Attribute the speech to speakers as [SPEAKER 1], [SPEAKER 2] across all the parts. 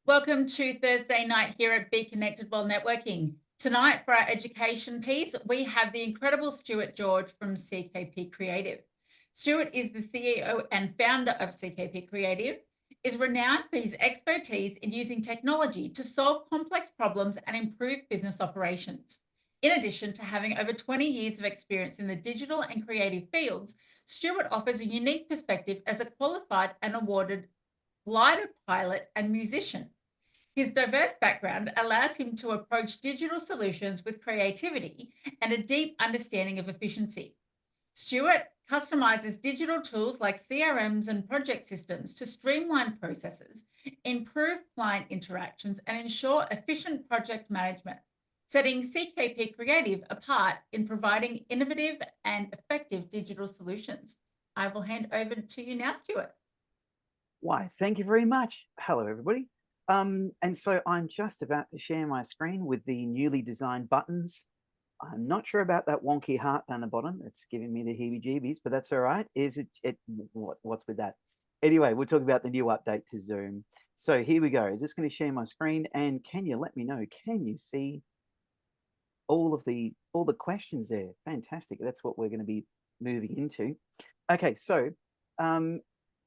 [SPEAKER 1] Welcome to Thursday night here at Be Connected While Networking. Tonight, for our education piece, we have the incredible Stuart George from CKP Creative. Stuart is the CEO and founder of CKP Creative, is renowned for his expertise in using technology to solve complex problems and improve business operations. In addition to having over 20 years of experience in the digital and creative fields, Stuart offers a unique perspective as a qualified and awarded glider pilot and musician. His diverse background allows him to approach digital solutions with creativity and a deep understanding of efficiency. Stuart customizes digital tools like CRMs and project systems to streamline processes, improve client interactions, and ensure efficient project management, setting CKP Creative apart in providing innovative and effective digital solutions. I will hand over to you now, Stuart.
[SPEAKER 2] Why, thank you very much. Hello, everybody. And so I'm just about to share my screen with the newly designed buttons. I'm not sure about that wonky heart down the bottom. It's giving me the heebie-jeebies, but that's all right. What's with that? Anyway, we'll talk about the new update to Zoom. So here we go. Just going to share my screen, and can you let me know? Can you see all the questions there? Fantastic. That's what we're going to be moving into. Okay, so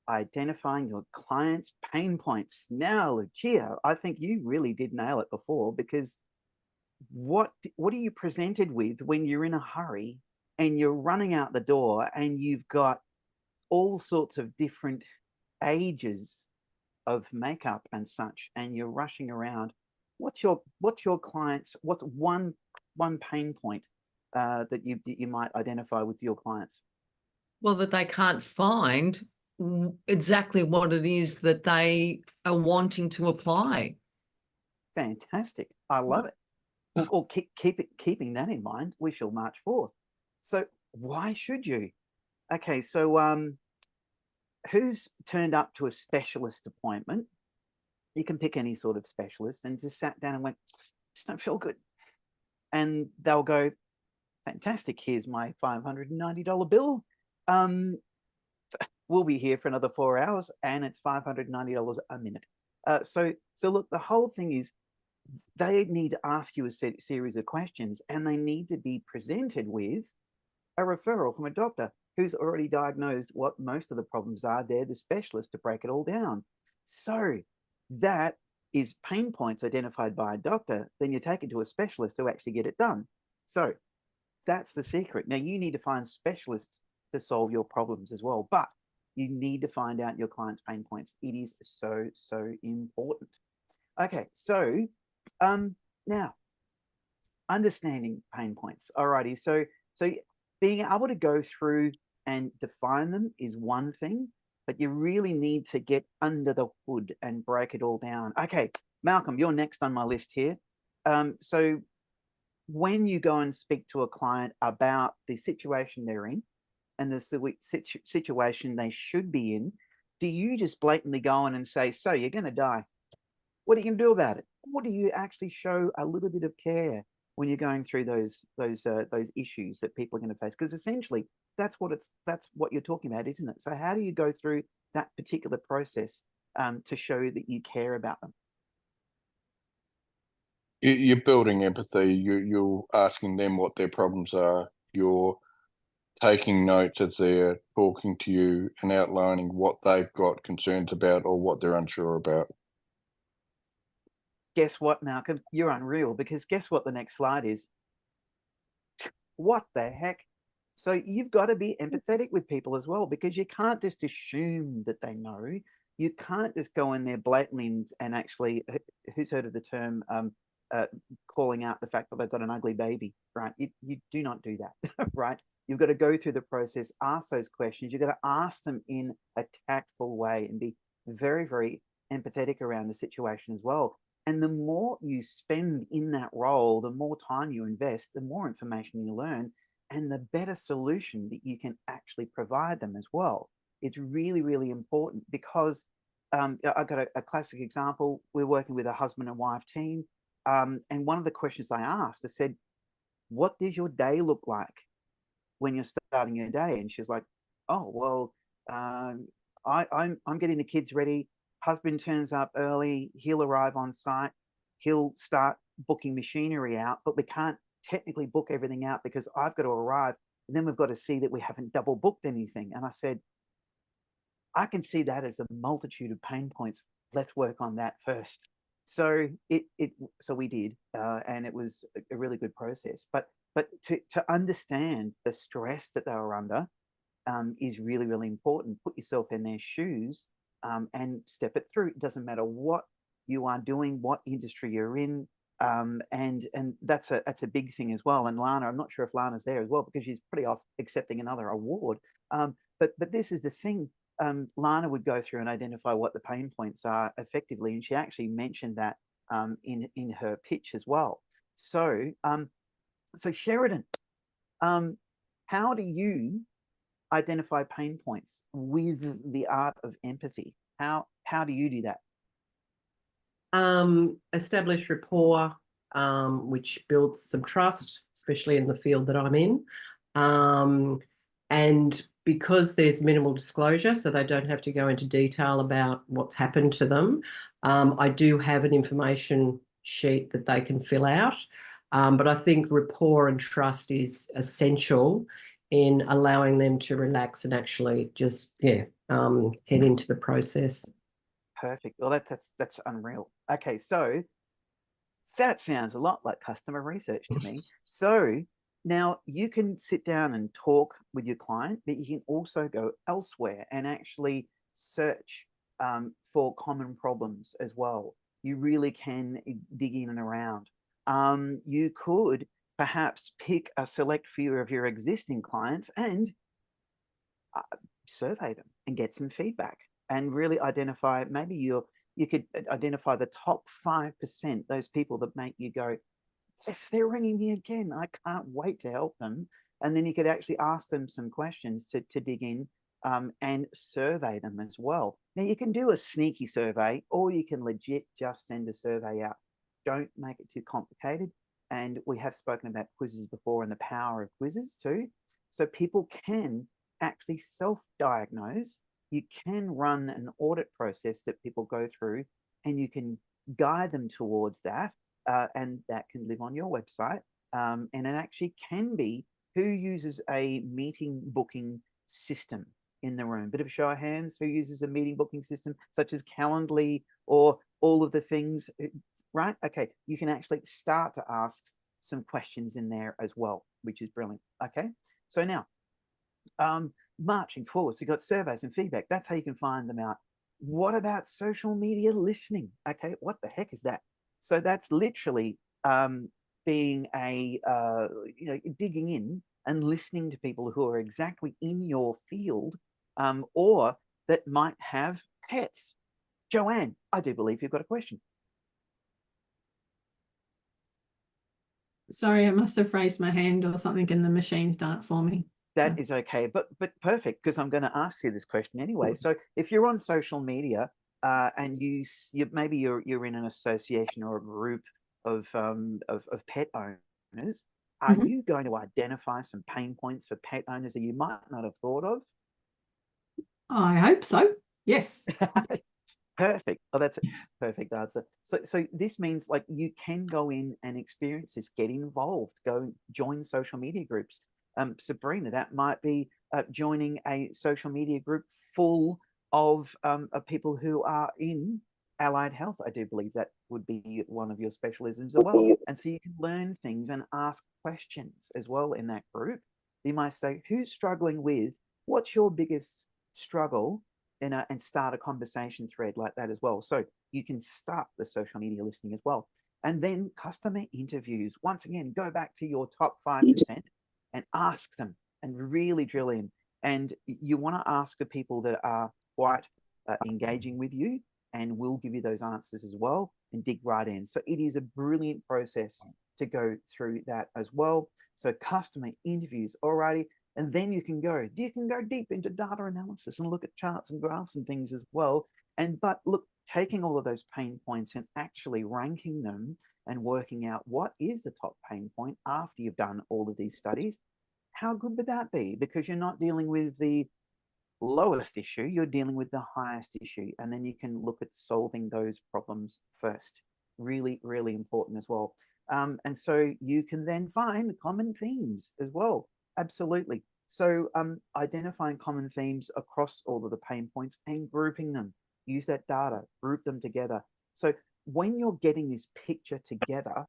[SPEAKER 2] identifying your client's pain points. Now, Lucia, I think you really did nail it before, because what are you presented with when you're in a hurry and you're running out the door and you've got all sorts of different ages of makeup and such, and you're rushing around? What's your clients? What's one pain point that you might identify with your clients?
[SPEAKER 3] Well, that they can't find exactly what it is that they are wanting to apply.
[SPEAKER 2] Fantastic. I love it. Well, keeping that in mind, we shall march forth. So why should you? Okay, so who's turned up to a specialist appointment? You can pick any sort of specialist and just sat down and went, just don't feel good. And they'll go, fantastic, here's my $590 bill. We'll be here for another 4 hours and it's $590 a minute. So look, the whole thing is they need to ask you a series of questions, and they need to be presented with a referral from a doctor who's already diagnosed what most of the problems are. They're the specialist to break it all down. So that is pain points identified by a doctor. Then you take it to a specialist to actually get it done. So that's the secret. Now you need to find specialists to solve your problems as well, but you need to find out your client's pain points. It is so important. Okay, so now understanding pain points. Alrighty, so being able to go through and define them is one thing, but you really need to get under the hood and break it all down. Okay, Malcolm, you're next on my list here. So when you go and speak to a client about the situation they're in and the situation they should be in, do you just blatantly go in and say, so you're going to die? What are you going to do about it? Or do you actually show a little bit of care when you're going through those issues that people are going to face? Because essentially, that's what you're talking about, isn't it? So how do you go through that particular process to show that you care about them?
[SPEAKER 4] You're building empathy. You're asking them what their problems are. You're taking notes as they're talking to you and outlining what they've got concerns about or what they're unsure about.
[SPEAKER 2] Guess what, Malcolm? You're unreal, because guess what the next slide is? What the heck? So you've got to be empathetic with people as well, because you can't just assume that they know. You can't just go in there blatantly and actually, who's heard of the term calling out the fact that they've got an ugly baby, right? You do not do that, right? You've got to go through the process, ask those questions. You've got to ask them in a tactful way and be very empathetic around the situation as well. And the more you spend in that role, the more time you invest, the more information you learn, and the better solution that you can actually provide them as well. It's really important, because I've got a classic example. We're working with a husband and wife team. And one of the questions I asked, I said, what does your day look like when you're starting your day? And she was like, oh, well, I'm getting the kids ready. husband turns up early, he'll arrive on site, he'll start booking machinery out, but we can't technically book everything out because I've got to arrive, and then we've got to see that we haven't double booked anything. And I said, I can see that as a multitude of pain points. Let's work on that first. So so we did, and it was a really good process. But to understand the stress that they were under is really, really important. Put yourself in their shoes and step it through. It doesn't matter what you are doing, what industry you're in, and that's a big thing as well. And Lana, I'm not sure if Lana's there as well because she's pretty off accepting another award. But this is the thing. Lana would go through and identify what the pain points are effectively, and she actually mentioned that in her pitch as well. So so Sheridan, how do you identify pain points with the art of empathy? How do you do that?
[SPEAKER 5] Establish rapport, which builds some trust, especially in the field that I'm in. And because there's minimal disclosure, so they don't have to go into detail about what's happened to them, I do have an information sheet that they can fill out. But I think rapport and trust is essential in allowing them to relax and actually just, head into the process.
[SPEAKER 2] Perfect. Well, that's unreal. Okay, so that sounds a lot like customer research to me. So now you can sit down and talk with your client, but you can also go elsewhere and actually search for common problems as well. You really can dig in and around. You could perhaps pick a select few of your existing clients and survey them and get some feedback and really identify, maybe you could identify the top 5%, those people that make you go, yes, they're ringing me again, I can't wait to help them. And then you could actually ask them some questions to dig in and survey them as well. Now you can do a sneaky survey, or you can legit just send a survey out. Don't make it too complicated. And we have spoken about quizzes before and the power of quizzes too. So people can actually self-diagnose. You can run an audit process that people go through, and you can guide them towards that, and that can live on your website. And it actually can be who uses a meeting booking system in the room. Bit of a show of hands, who uses a meeting booking system such as Calendly or all of the things, right? Okay, you can actually start to ask some questions in there as well, which is brilliant. Okay, so now marching forward, so you've got surveys and feedback. That's how you can find them out. What about social media listening? Okay, what the heck is that? So that's literally being digging in and listening to people who are exactly in your field, or that might have pets. Joanne, I do believe you've got a question.
[SPEAKER 6] Sorry, I must have raised my hand or something and the machine's done it for me.
[SPEAKER 2] That is okay, but perfect, because I'm going to ask you this question anyway. So if you're on social media and you maybe you're in an association or a group of pet owners, are you going to identify some pain points for pet owners that you might not have thought of?
[SPEAKER 6] I hope so. Yes.
[SPEAKER 2] Perfect. Oh, that's a perfect answer. So this means like you can go in and experience this, get involved, go join social media groups. Sabrina, that might be joining a social media group full of people who are in allied health. I do believe that would be one of your specialisms as well. And so you can learn things and ask questions as well in that group. You might say, who's struggling with, what's your biggest struggle? And start a conversation thread like that as well. So you can start the social media listening as well. And then customer interviews. Once again, go back to your top 5% and ask them and really drill in. And you want to ask the people that are quite engaging with you and will give you those answers as well, and dig right in. So it is a brilliant process to go through that as well. So customer interviews, alrighty. And then you can go deep into data analysis and look at charts and graphs and things as well. But look, taking all of those pain points and actually ranking them and working out what is the top pain point after you've done all of these studies, how good would that be? Because you're not dealing with the lowest issue, you're dealing with the highest issue. And then you can look at solving those problems first. Really, really important as well. And so you can then find common themes as well. Absolutely. So identifying common themes across all of the pain points and grouping them. Use that data, group them together. So when you're getting this picture together,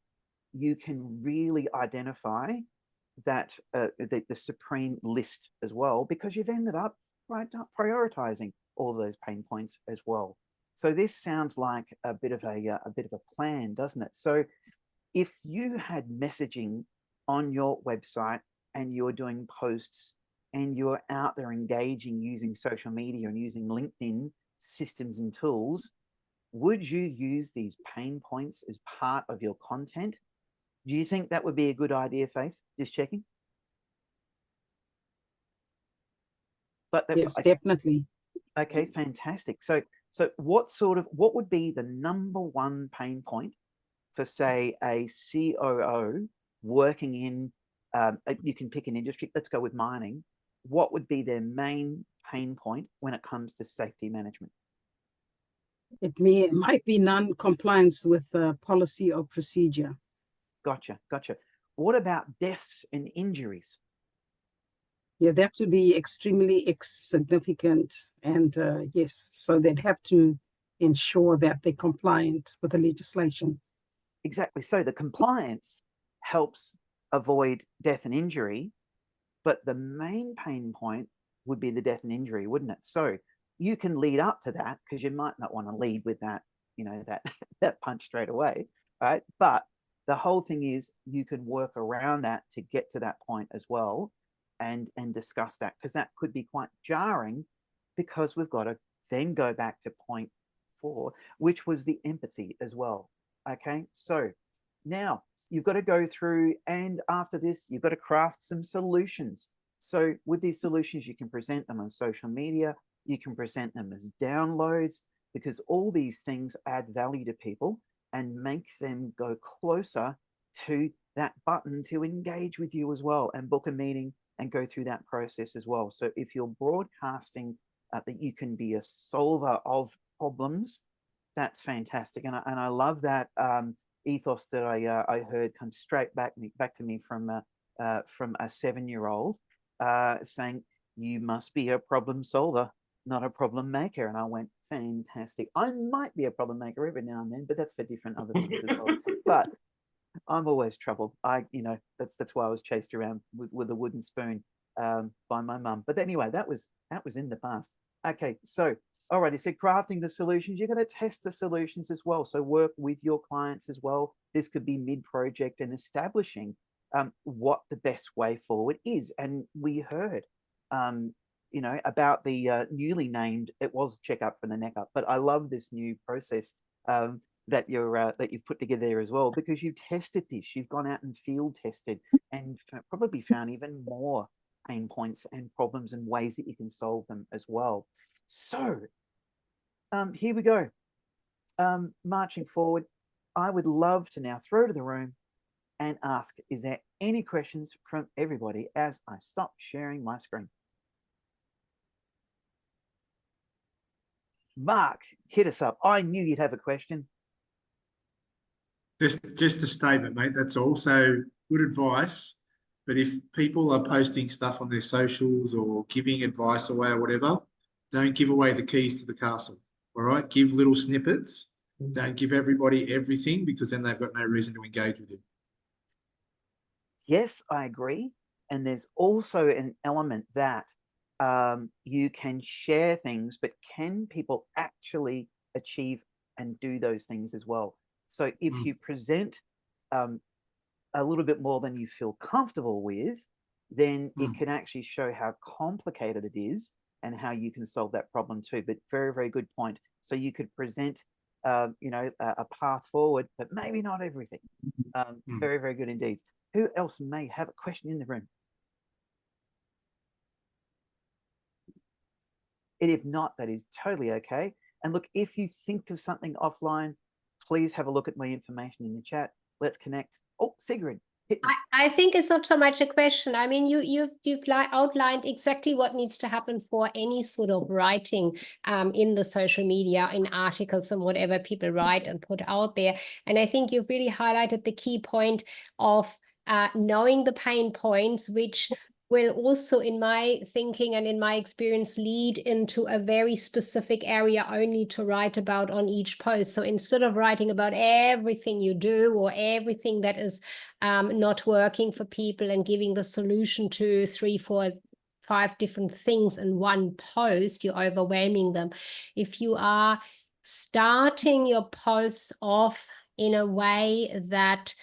[SPEAKER 2] you can really identify that the supreme list as well, because you've ended up prioritizing all of those pain points as well. So this sounds like a bit of a plan, doesn't it? So if you had messaging on your website and you're doing posts and you're out there engaging using social media and using LinkedIn systems and tools, would you use these pain points as part of your content? Do you think that would be a good idea, Faith? Just checking. But
[SPEAKER 7] Yes, definitely.
[SPEAKER 2] Okay, fantastic. So what would be the number one pain point for, say, a COO working in, you can pick an industry, let's go with mining. What would be their main pain point when it comes to safety management?
[SPEAKER 7] It might be non-compliance with policy or procedure.
[SPEAKER 2] Gotcha. What about deaths and injuries?
[SPEAKER 7] Yeah, that would be extremely significant. And yes, so they'd have to ensure that they're compliant with the legislation.
[SPEAKER 2] Exactly. So the compliance helps avoid death and injury, but the main pain point would be the death and injury, wouldn't it? So you can lead up to that, because you might not want to lead with that, that punch straight away, right? But the whole thing is you can work around that to get to that point as well, and discuss that, because that could be quite jarring, because we've got to then go back to point 4, which was the empathy as well. Okay, so now you've got to go through, and after this, you've got to craft some solutions. So with these solutions, you can present them on social media, you can present them as downloads, because all these things add value to people and make them go closer to that button to engage with you as well, and book a meeting and go through that process as well. So if you're broadcasting that you can be a solver of problems, that's fantastic. And I love that ethos that I heard come straight back to me from a 7-year-old saying, you must be a problem solver, not a problem maker. And I went, fantastic. I might be a problem maker every now and then, but that's for different other things as well. But I'm always trouble. That's why I was chased around with a wooden spoon by my mum. But anyway, that was in the past. Okay, so all right, he said crafting the solutions. You're going to test the solutions as well. So work with your clients as well. This could be mid-project, and establishing what the best way forward is. And we heard, about the newly named, it was check up for the neck up, but I love this new process that you've put together there as well, because you've tested this. You've gone out and field tested and probably found even more pain points and problems and ways that you can solve them as well. So here we go. Marching forward, I would love to now throw to the room and ask, is there any questions from everybody as I stop sharing my screen? Mark, hit us up. I knew you'd have a question.
[SPEAKER 8] Just a statement, mate. That's all. So good advice. But if people are posting stuff on their socials or giving advice away or whatever, don't give away the keys to the castle. All right. Give little snippets. Don't give everybody everything, because then they've got no reason to engage with you.
[SPEAKER 2] Yes, I agree. And there's also an element that you can share things, but can people actually achieve and do those things as well? So if you present a little bit more than you feel comfortable with, then it can actually show how complicated it is and how you can solve that problem too. But very, very good point. So you could present, a path forward, but maybe not everything. Very, very good indeed. Who else may have a question in the room? And if not, that is totally okay. And look, if you think of something offline, please have a look at my information in the chat. Let's connect. Oh, Sigrid, Hit me.
[SPEAKER 9] I think it's not so much a question. I mean, you've outlined exactly what needs to happen for any sort of writing in the social media, in articles and whatever people write and put out there. And I think you've really highlighted the key point of knowing the pain points, which will also, in my thinking and in my experience, lead into a very specific area only to write about on each post. So instead of writing about everything you do or everything that is not working for people and giving the solution to 3, 4, 5 different things in one post, you're overwhelming them. If you are starting your posts off in a way that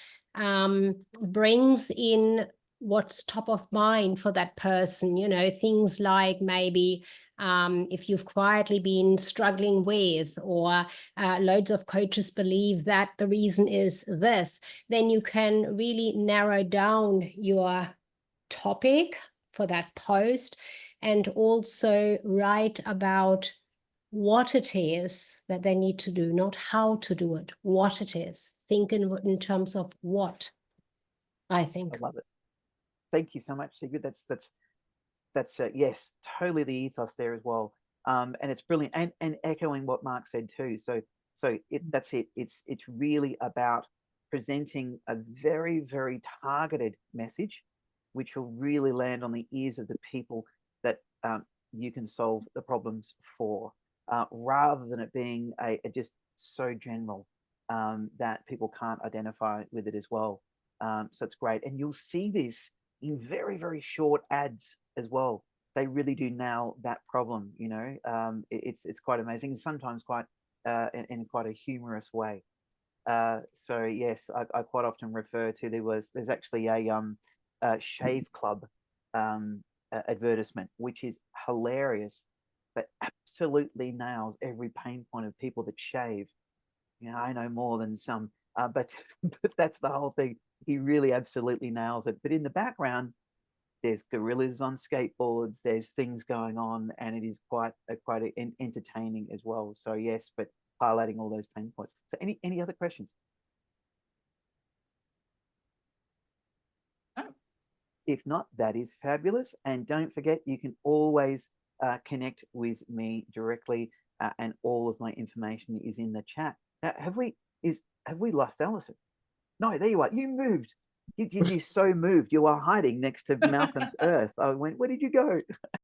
[SPEAKER 9] brings in what's top of mind for that person, things like maybe if you've quietly been struggling with, or loads of coaches believe that the reason is this, then you can really narrow down your topic for that post and also write about what it is that they need to do, not how to do it, what it is. Think in terms of what, I think.
[SPEAKER 2] I love it. Thank you so much, Sigrid. That's yes, totally the ethos there as well. And it's brilliant, and echoing what Mark said too. So that's it. It's really about presenting a very, very targeted message, which will really land on the ears of the people that you can solve the problems for, rather than it being a just so general that people can't identify with it as well. So it's great, and you'll see this in very, very short ads as well. They really do nail that problem. It's quite amazing, and sometimes quite in quite a humorous way. So yes, I quite often refer to there's actually a shave club advertisement, which is hilarious, but absolutely nails every pain point of people that shave. I know more than some, but that's the whole thing. He really absolutely nails it. But in the background, there's gorillas on skateboards, there's things going on, and it is quite entertaining as well. So yes, but highlighting all those pain points. So any other questions? If not, that is fabulous. And don't forget, you can always connect with me directly, and all of my information is in the chat. Now, have we lost Alison? No, there you are. You moved. You're so moved. You are hiding next to Malcolm's Earth. I went, where did you go?